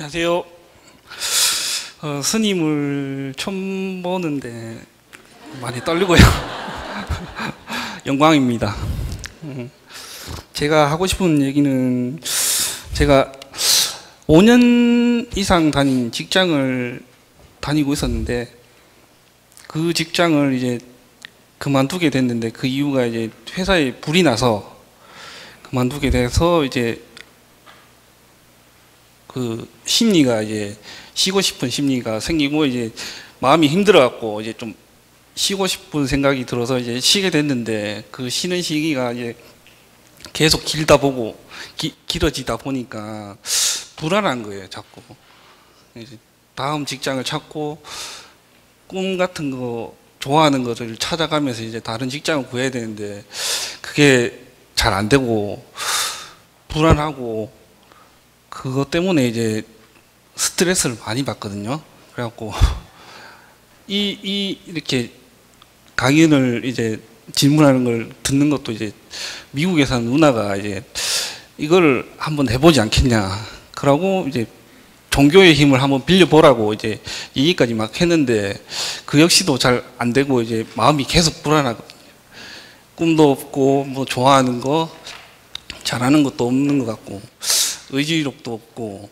안녕하세요. 스님을 처음 보는데 많이 떨리고요. 영광입니다. 제가 하고 싶은 얘기는, 제가 5년 이상 다닌 직장을 다니고 있었는데, 그 직장을 이제 그만두게 됐는데, 그 이유가 이제 회사에 불이 나서 그만두게 돼서, 이제 그 심리가 이제 쉬고 싶은 심리가 생기고, 이제 마음이 힘들어갖고 이제 좀 쉬고 싶은 생각이 들어서 이제 쉬게 됐는데, 그 쉬는 시기가 이제 계속 길어지다 보니까 불안한 거예요, 자꾸. 이제 다음 직장을 찾고 꿈 같은 거, 좋아하는 것을 찾아가면서 이제 다른 직장을 구해야 되는데, 그게 잘 안 되고 불안하고, 그것 때문에 이제 스트레스를 많이 받거든요. 그래갖고 이렇게 강연을 이제 질문하는 걸 듣는 것도, 이제 미국에 사는 누나가 이제 이걸 한번 해보지 않겠냐, 그러고 이제 종교의 힘을 한번 빌려보라고 이제 얘기까지 막 했는데, 그 역시도 잘 안 되고 이제 마음이 계속 불안하거든요. 꿈도 없고 뭐 좋아하는 거 잘하는 것도 없는 것 같고 의지력도 없고.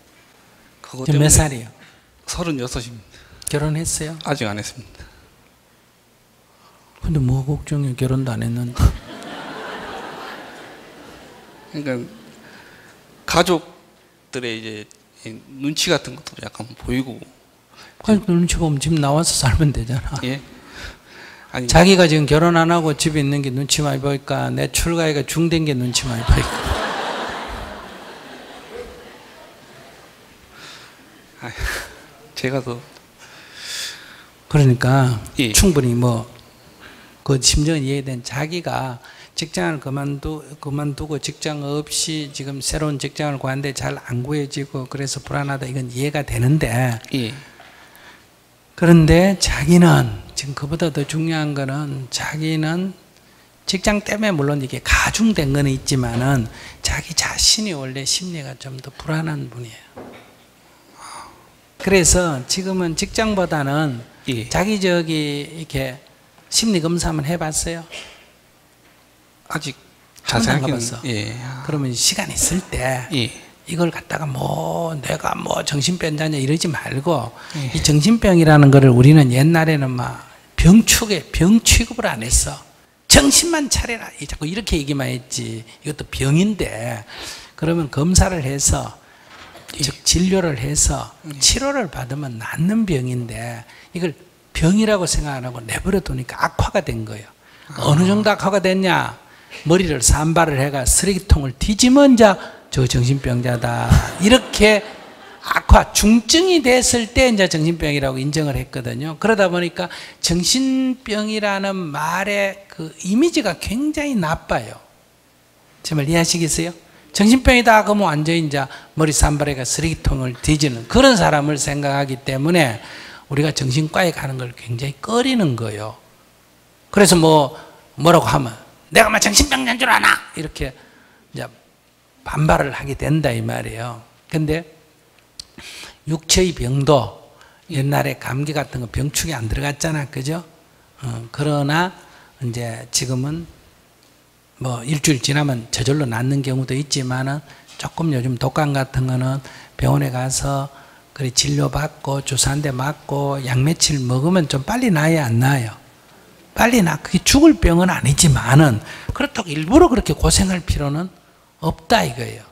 그것 때문에. 몇 살이에요? 36입니다. 결혼했어요? 아직 안 했습니다. 근데 뭐 걱정해, 결혼도 안 했는데. 그러니까 가족들의 이제 눈치 같은 것도 약간 보이고. 가족 눈치 보면 집 나와서 살면 되잖아. 예? 아니, 자기가 지금 결혼 안 하고 집에 있는 게 눈치 많이 보일까, 내 출가해가 중된 게 눈치 많이 보일까. 제가 더. 그러니까 예. 충분히 그 심정은 이해된, 자기가 직장을 그만두고 직장 없이 지금 새로운 직장을 구하는데 잘 안 구해지고 그래서 불안하다, 이건 이해가 되는데, 예. 그런데 자기는 지금 그보다 더 중요한 거는, 자기는 직장 때문에 물론 이게 가중된 건 있지만은 자기 자신이 원래 심리가 좀 더 불안한 분이에요. 그래서 지금은 직장보다는 예. 자기 이렇게 심리 검사 한번 해봤어요? 아직 한 번도 안 자세하게는. 가봤어. 예. 그러면 시간 있을 때 예. 이걸 갖다가 내가 정신병자냐 이러지 말고, 예. 이 정신병이라는 거를 우리는 옛날에는 막 병 취급을 안 했어. 정신만 차려라, 자꾸 이렇게 얘기만 했지. 이것도 병인데, 그러면 검사를 해서, 즉 진료를 해서 치료를 받으면 낫는 병인데, 이걸 병이라고 생각 안 하고 내버려 두니까 악화가 된 거예요. 어느 정도 악화가 됐냐? 머리를 산발을 해가 쓰레기통을 뒤지면 저 정신병자다, 이렇게 악화, 중증이 됐을 때 이제 정신병이라고 인정을 했거든요. 그러다 보니까 정신병이라는 말의 그 이미지가 굉장히 나빠요. 정말 이해하시겠어요? 정신병이다 그러면 완전히 이제 머리 산발해가 쓰레기통을 뒤지는 그런 사람을 생각하기 때문에 우리가 정신과에 가는 걸 굉장히 꺼리는 거예요. 그래서 뭐라고 하면 내가 막 정신병자인 줄 아나, 이렇게 이제 반발을 하게 된다 이 말이에요. 근데 육체의 병도 옛날에 감기 같은 거 병축에 안 들어갔잖아, 그죠? 그러나 이제 지금은 일주일 지나면 저절로 낫는 경우도 있지만은, 조금 요즘 독감 같은 거는 병원에 가서 그래 진료받고 주사 한 대 맞고 약 며칠 먹으면 좀 빨리 나아요, 안 나아요? 빨리 그게 죽을 병은 아니지만은 그렇다고 일부러 그렇게 고생할 필요는 없다 이거예요.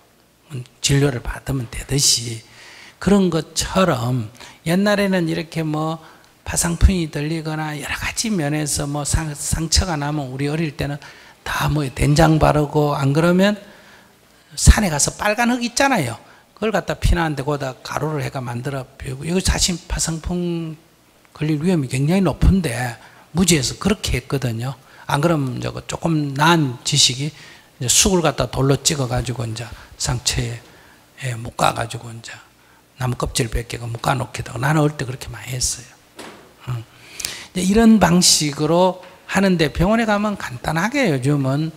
진료를 받으면 되듯이. 그런 것처럼 옛날에는 이렇게 파상풍이 들리거나 여러 가지 면에서 상처가 나면 우리 어릴 때는 다 된장 바르고, 안 그러면 산에 가서 빨간 흙 있잖아요. 그걸 갖다 피나는데 거기다 가루를 해가 만들어 비우고, 이거 사실 파상풍 걸릴 위험이 굉장히 높은데 무지해서 그렇게 했거든요. 안 그러면 조금 나은 지식이 이제 쑥을 갖다 돌로 찍어가지고 이제 상처에 묶어가지고 이제 나무 껍질 벗기고 묶어놓기도 하고, 나는 어릴 때 그렇게 많이 했어요. 이런 방식으로 하는데, 병원에 가면 간단하게 요즘은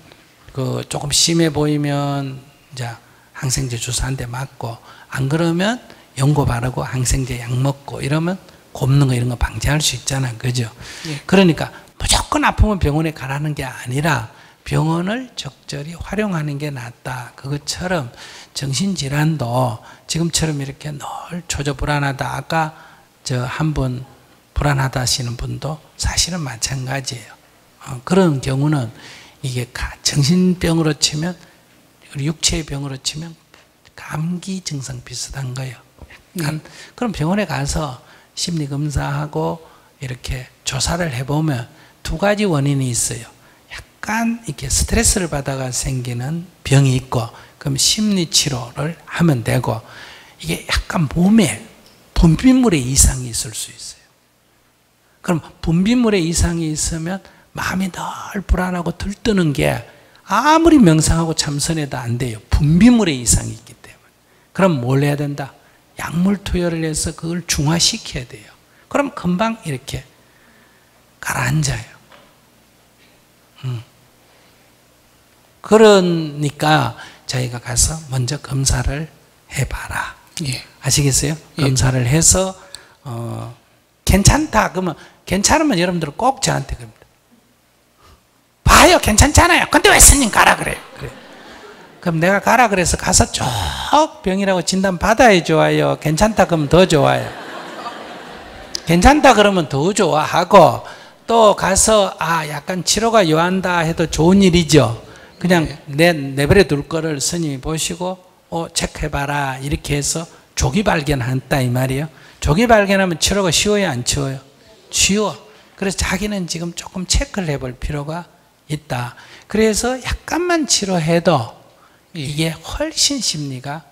조금 심해 보이면 이제 항생제 주사 한 대 맞고, 안 그러면 연고 바르고 항생제 약 먹고 이러면 곱는 거 이런 거 방지할 수 있잖아. 그죠? 예. 그러니까 무조건 아프면 병원에 가라는 게 아니라 병원을 적절히 활용하는 게 낫다. 그것처럼 정신질환도 지금처럼 이렇게 늘 초조불안하다. 아까 저 한 분 불안하다 하시는 분도 사실은 마찬가지예요. 그런 경우는 이게 정신병으로 치면 육체의 병으로 치면 감기 증상 비슷한 거예요. 그럼 병원에 가서 심리검사하고 이렇게 조사를 해보면 두 가지 원인이 있어요. 약간 이렇게 스트레스를 받아가 생기는 병이 있고, 그럼 심리치료를 하면 되고, 이게 약간 몸에 분비물의 이상이 있을 수 있어요. 그럼 분비물의 이상이 있으면 마음이 늘 불안하고 들뜨는 게 아무리 명상하고 참선해도 안 돼요. 분비물의 이상이 있기 때문에. 그럼 뭘 해야 된다? 약물 투여를 해서 그걸 중화시켜야 돼요. 그럼 금방 이렇게 가라앉아요. 그러니까 저희가 가서 먼저 검사를 해봐라. 예. 아시겠어요? 예. 검사를 해서 괜찮다. 그러면 괜찮으면 여러분들은 꼭 저한테 그럽니다. 봐요, 괜찮잖아요. 근데 왜 스님 가라 그래요? 그래. 그럼 내가 가라 그래서 가서 쭉 병이라고 진단 받아야 좋아요? 괜찮다 그러면 더 좋아요? 괜찮다 그러면 더 좋아하고, 또 가서 약간 치료가 요한다 해도 좋은 일이죠. 그냥 내버려 둘 거를 스님이 보시고 체크해봐라 이렇게 해서 조기 발견한다 이 말이에요. 조기 발견하면 치료가 쉬워요, 안 쉬워요? 쉬워. 그래서 자기는 지금 조금 체크를 해볼 필요가 있다. 그래서 약간만 치료해도 이게 훨씬 심리가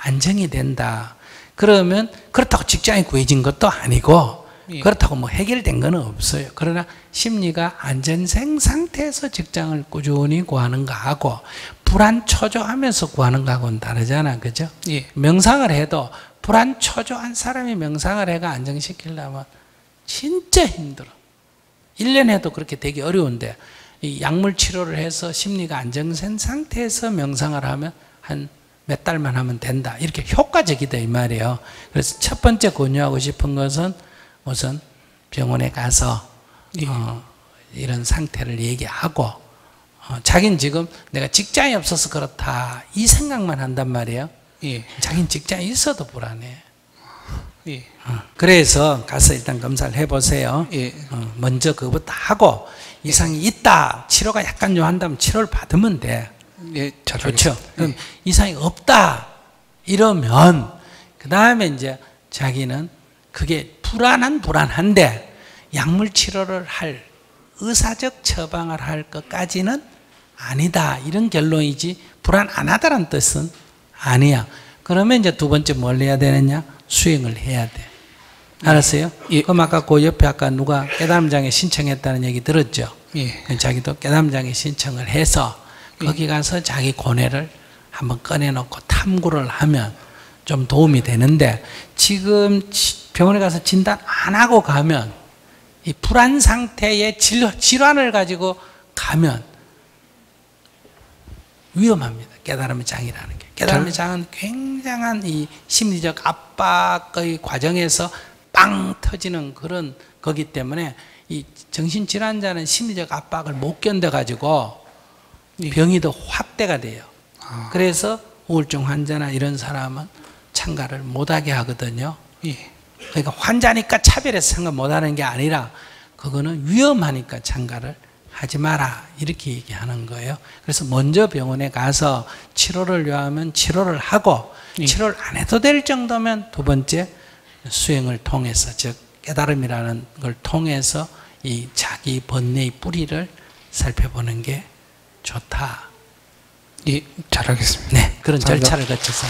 안정이 된다. 그러면 그렇다고 직장이 구해진 것도 아니고 그렇다고 뭐 해결된 건 없어요. 그러나 심리가 안전생 상태에서 직장을 꾸준히 구하는 거하고 불안 초조하면서 구하는 거하고는 다르잖아. 그죠? 예. 명상을 해도 불안 초조한 사람이 명상을 해가 안정시키려면 진짜 힘들어. 1년 해도 그렇게 되기 어려운데 이 약물 치료를 해서 심리가 안정된 상태에서 명상을 하면 한 몇 달만 하면 된다. 이렇게 효과적이다 이 말이에요. 그래서 첫 번째 권유하고 싶은 것은 우선 병원에 가서 이런 상태를 얘기하고 자기는 지금 내가 직장이 없어서 그렇다 이 생각만 한단 말이에요. 예. 자기는 직장이 있어도 불안해. 예. 그래서 가서 일단 검사를 해보세요. 예. 먼저 그것부터 하고 이상이 있다, 치료가 약간 요한다면 치료를 받으면 돼. 예. 잘 좋죠. 알겠습니다. 그럼 이상이 없다 이러면 그 다음에 이제 자기는 그게 불안한데 약물 치료를 할 의사적 처방을 할 것까지는 아니다 이런 결론이지 불안 안 하다라는 뜻은 아니야. 그러면 이제 두 번째 뭘 해야 되느냐? 수행을 해야 돼. 알았어요? 예. 그럼 아까 그 옆에 아까 누가 깨달음장애 신청했다는 얘기 들었죠? 예. 자기도 깨달음장애 신청을 해서 거기 가서 자기 고뇌를 한번 꺼내놓고 탐구를 하면 좀 도움이 되는데 지금 병원에 가서 진단 안 하고 가면 이 불안 상태의 질환을 가지고 가면 위험합니다. 깨달음의 장이라는 게. 깨달음의 장은 굉장한 이 심리적 압박의 과정에서 빵 터지는 그런 거기 때문에 이 정신질환자는 심리적 압박을 못 견뎌가지고 병이 더 확대가 돼요. 그래서 우울증 환자나 이런 사람은 참가를 못하게 하거든요. 예. 그러니까 환자니까 차별해서 참가 못하는 게 아니라 그거는 위험하니까 참가를 하지 마라 이렇게 얘기하는 거예요. 그래서 먼저 병원에 가서 치료를 요하면 치료를 하고 치료를 안 해도 될 정도면 두 번째 수행을 통해서 즉 깨달음이라는 걸 통해서 이 자기 번뇌의 뿌리를 살펴보는 게 좋다. 예. 잘 알겠습니다. 네, 그런 감사합니다. 절차를 거쳐서